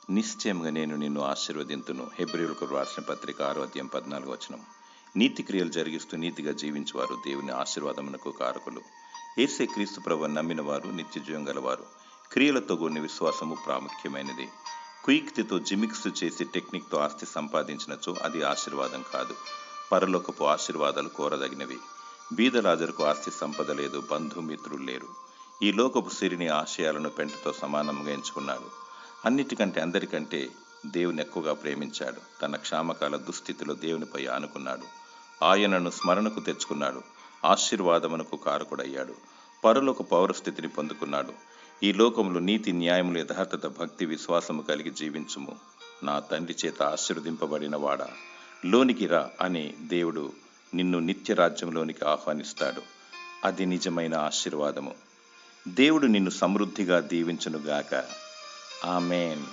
నిశ్చయంగా నేను నిన్ను ఆశీర్వదింతును. హెబ్రీయులకు రాసిన పత్రిక 6:14. నీతి క్రియలు జరిగిస్తూ నీతిగా జీవించువారు దేవుని ఆశీర్వాదమునకు కారకులు. యేసే క్రీస్తు ప్రభువును నమ్మిన వారు నిత్యజీవం గలవారు. క్రియలతో కూడిన విశ్వాసము ప్రాముఖ్యమైనది. కుయుక్తితో జిమిక్స్ చేసి టెక్నిక్తో ఆస్తి సంపాదించినచో అది ఆశీర్వాదం కాదు. పరలోకపు ఆశీర్వాదాలు కోరదగినవి. బీదలాజరుకు ఆస్తి సంపద లేదు, బంధుమిత్రులు లేరు. ఈ లోకపు సిరిని ఆశయాలను పెంటతో సమానంగా ఎంచుకున్నాడు. అన్నిటికంటే అందరికంటే దేవుని ఎక్కువగా ప్రేమించాడు. తన క్షామకాల దుస్థితిలో దేవునిపై ఆనుకున్నాడు. ఆయనను స్మరణకు తెచ్చుకున్నాడు. ఆశీర్వాదమునకు కారకుడయ్యాడు. పరలోక పౌరస్థితిని పొందుకున్నాడు. ఈ లోకంలో నీతి, న్యాయములు, యథార్థత, భక్తి, విశ్వాసము కలిగి జీవించుము. నా తండ్రి చేత ఆశీర్వదింపబడిన వాడా, లోనికి రా అని దేవుడు నిన్ను నిత్య రాజ్యంలోనికి ఆహ్వానిస్తాడు. అది నిజమైన ఆశీర్వాదము. దేవుడు నిన్ను సమృద్ధిగా దీవించునుగాక. ఆమేన్.